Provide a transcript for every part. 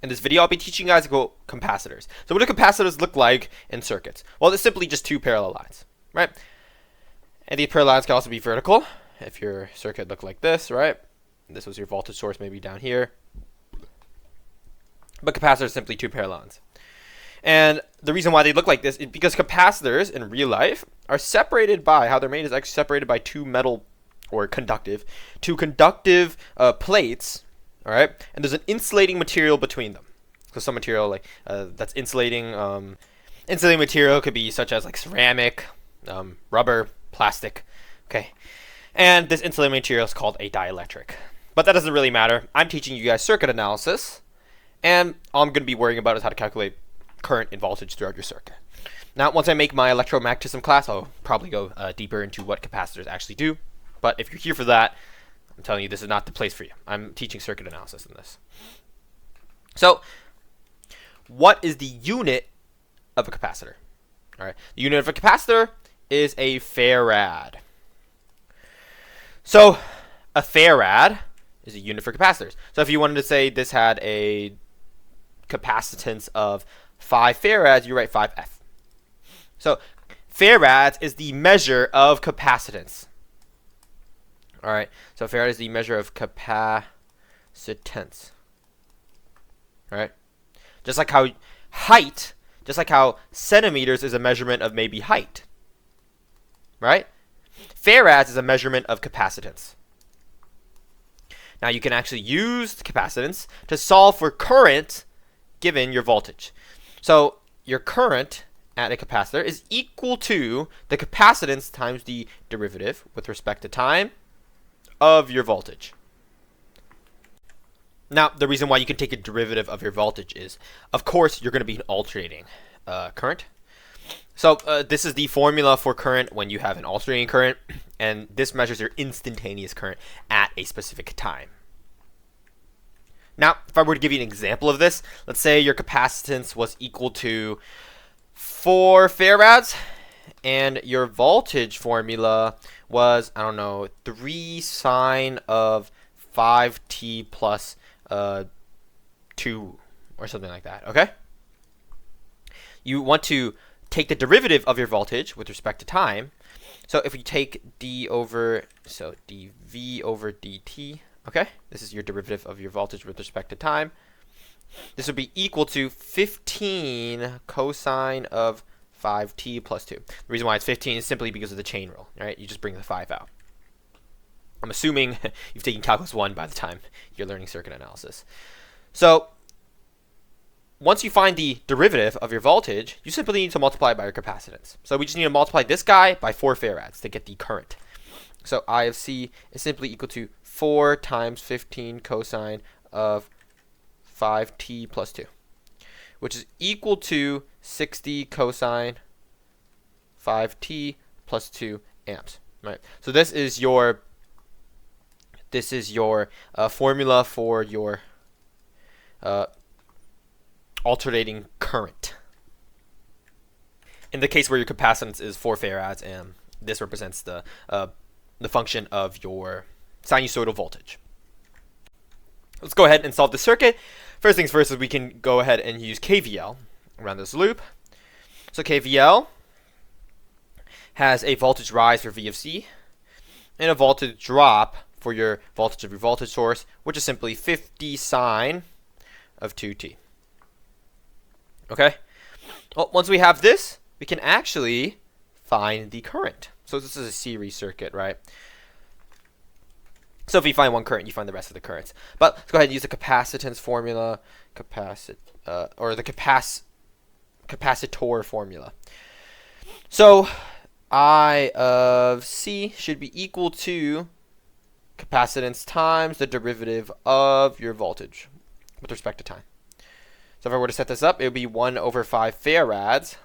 In this video, I'll be teaching you guys about capacitors. So what do capacitors look like in circuits? Well, it's simply just two parallel lines, right? And these parallel lines can also be vertical. If your circuit looked like this, right? This was your voltage source maybe down here. But capacitors are simply two parallel lines. And the reason why they look like this is because capacitors in real life are separated by, how they're made is actually separated by two conductive plates, all right? And there's an insulating material between them. So some material like that's insulating. Insulating material could be such as like ceramic, rubber, plastic, okay? And this insulating material is called a dielectric. But that doesn't really matter. I'm teaching you guys circuit analysis, and all I'm going to be worrying about is how to calculate current and voltage throughout your circuit. Now, once I make my electromagnetism class, I'll probably go deeper into what capacitors actually do. But if you're here for that, I'm telling you, this is not the place for you. I'm teaching circuit analysis in this. So, what is the unit of a capacitor? All right, the unit of a capacitor is a farad. So, a farad is a unit for capacitors. So, if you wanted to say this had a capacitance of 5 farads, you write 5F. So, farads is the measure of capacitance. All right, so farad is the measure of capacitance. All right, just like how centimeters is a measurement of maybe height. Right? Farads is a measurement of capacitance. Now you can actually use capacitance to solve for current given your voltage. So your current at a capacitor is equal to the capacitance times the derivative with respect to time of your voltage. Now, the reason why you can take a derivative of your voltage is, of course, you're going to be alternating current. So this is the formula for current when you have an alternating current, and this measures your instantaneous current at a specific time. Now, if I were to give you an example of this, let's say your capacitance was equal to 4 farads, and your voltage formula was, I don't know, 3 sine of 5t plus 2 or something like that, okay? You want to take the derivative of your voltage with respect to time. So if we take dv over dt, okay? This is your derivative of your voltage with respect to time. This would be equal to 15 cosine of 5t plus 2. The reason why it's 15 is simply because of the chain rule, right? You just bring the 5 out. I'm assuming you've taken Calculus 1 by the time you're learning circuit analysis. So once you find the derivative of your voltage, you simply need to multiply it by your capacitance. So we just need to multiply this guy by 4 farads to get the current. So I of C is simply equal to 4 times 15 cosine of 5t plus 2, which is equal to 60 cosine 5t plus 2 amps. Right. So this is your formula for your alternating current. In the case where your capacitance is 4 farads, and this represents the function of your sinusoidal voltage. Let's go ahead and solve the circuit. First things first is we can go ahead and use KVL around this loop. So KVL has a voltage rise for V of C and a voltage drop for your voltage of your voltage source, which is simply 50 sine of 2t. Okay? Well, once we have this, we can actually find the current. So this is a series circuit, right? So if you find one current, you find the rest of the currents. But let's go ahead and use the capacitance formula, or the capacitor formula. So I of C should be equal to capacitance times the derivative of your voltage with respect to time. So if I were to set this up, it would be 1 over 5 farads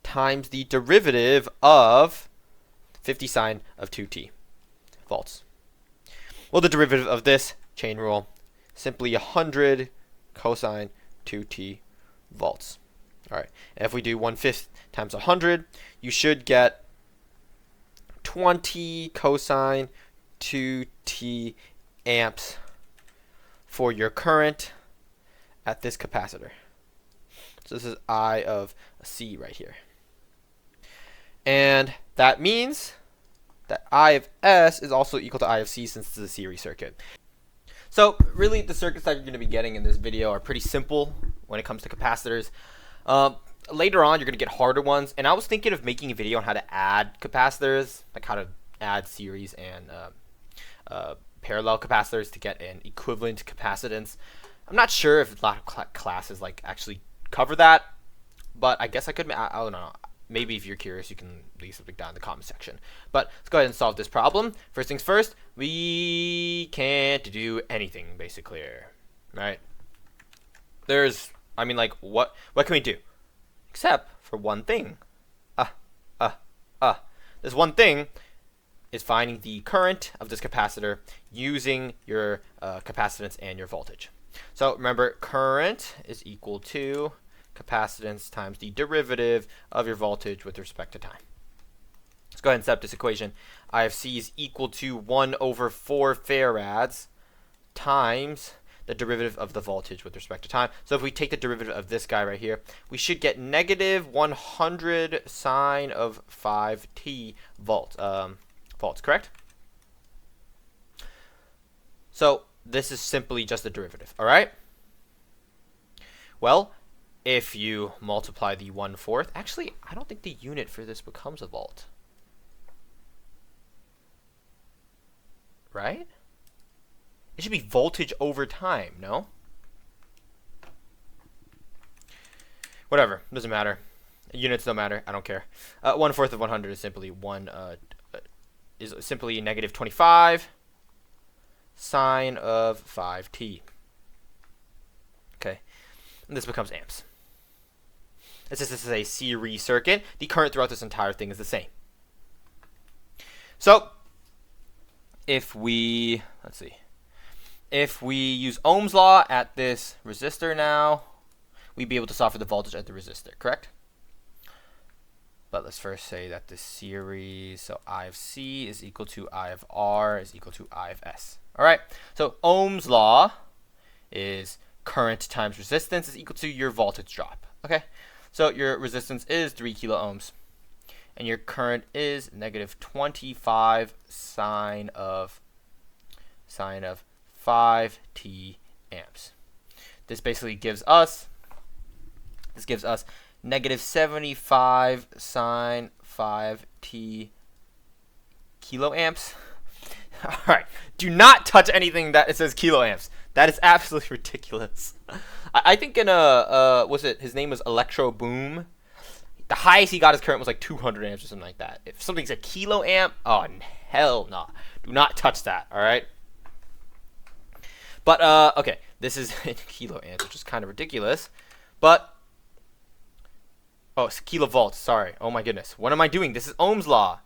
times the derivative of 50 sine of 2t volts. Well, the derivative of this chain rule, simply 100 cosine 2t volts. All right, and if we do 1/5 times 100, you should get 20 cosine 2t amps for your current at this capacitor. So this is I of C right here. And that means that I of S is also equal to I of C since this is a series circuit. So really the circuits that you're going to be getting in this video are pretty simple when it comes to capacitors. Later on you're going to get harder ones, and I was thinking of making a video on how to add capacitors, like how to add series and parallel capacitors to get an equivalent capacitance. I'm not sure if a lot of classes like actually cover that, but I guess I could. I don't know. Maybe if you're curious, you can leave something down in the comment section. But let's go ahead and solve this problem. First things first, we can't do anything basically, right? There's, I mean, like, what can we do? Except for one thing. This one thing is finding the current of this capacitor using your capacitance and your voltage. So remember, current is equal to capacitance times the derivative of your voltage with respect to time. Let's go ahead and set up this equation. I of C is equal to 1 over 4 farads times the derivative of the voltage with respect to time. So if we take the derivative of this guy right here, we should get negative 100 sine of 5t volts, correct? So this is simply just the derivative, all right? Well, if you multiply the 1/4, actually, I don't think the unit for this becomes a volt. Right? It should be voltage over time, no? Whatever, doesn't matter. Units don't matter, I don't care. 1/4 of 100 is simply negative 25 sine of 5t. Okay, and this becomes amps. Since this is a series circuit, the current throughout this entire thing is the same. So if we, if we use Ohm's law at this resistor now, we'd be able to solve for the voltage at the resistor, correct? But let's first say that this series, so I of C is equal to I of R is equal to I of S. All right, so Ohm's law is current times resistance is equal to your voltage drop, okay? So your resistance is 3 kilo ohms, and your current is negative 25 sine of 5t amps. This basically gives us negative 75 sine 5t kiloamps. All right, do not touch anything that it says kiloamps. That is absolutely ridiculous. I think in his name was Electro Boom. The highest he got his current was like 200 amps or something like that. If something's a kiloamp, oh hell no, do not touch that. All right. But okay, this is in kiloamps, which is kind of ridiculous. But it's kilovolts. Sorry. Oh my goodness, what am I doing? This is Ohm's law.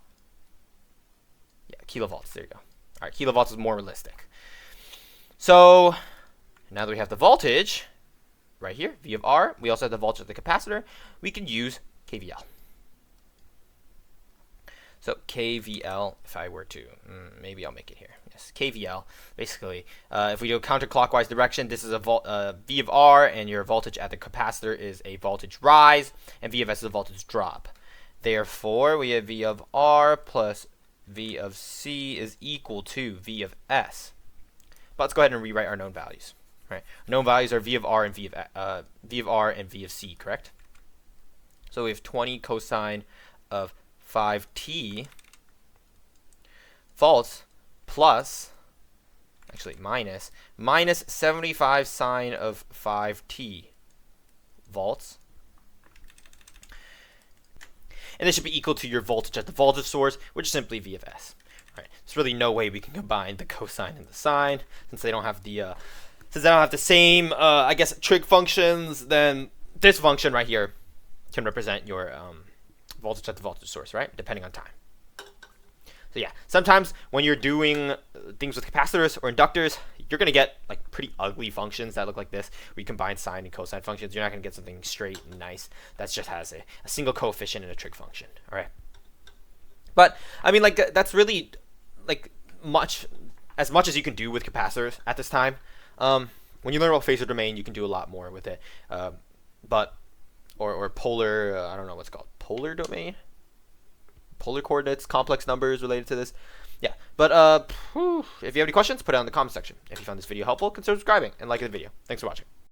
Yeah, kilovolts. There you go. All right, kilovolts is more realistic. So now that we have the voltage right here, V of R, we also have the voltage of the capacitor, we can use KVL. So KVL, if I were to, maybe I'll make it here. Yes, KVL. Basically, if we go counterclockwise direction, this is a V of R, and your voltage at the capacitor is a voltage rise, and V of S is a voltage drop. Therefore, we have V of R plus V of C is equal to V of S. But let's go ahead and rewrite our known values. Right? Known values are V of R and V of R and V of C, correct? So we have 20 cosine of 5t volts plus, actually minus 75 sine of 5t volts. And this should be equal to your voltage at the voltage source, which is simply V of S. Right. There's really no way we can combine the cosine and the sine since they don't have the same I guess trig functions. Then this function right here can represent your voltage at the voltage source, right? Depending on time. So yeah, sometimes when you're doing things with capacitors or inductors, you're gonna get like pretty ugly functions that look like this, where you combine sine and cosine functions. You're not gonna get something straight and nice that just has a single coefficient and a trig function. All right. But I mean, like that's really like as much as you can do with capacitors at this time. When you learn about phasor domain, you can do a lot more with it. Or polar, I don't know what's called, polar domain, polar coordinates, complex numbers related to this. Yeah, but if you have any questions, put it down in the comment section. If you found this video helpful, consider subscribing and liking the video. Thanks for watching.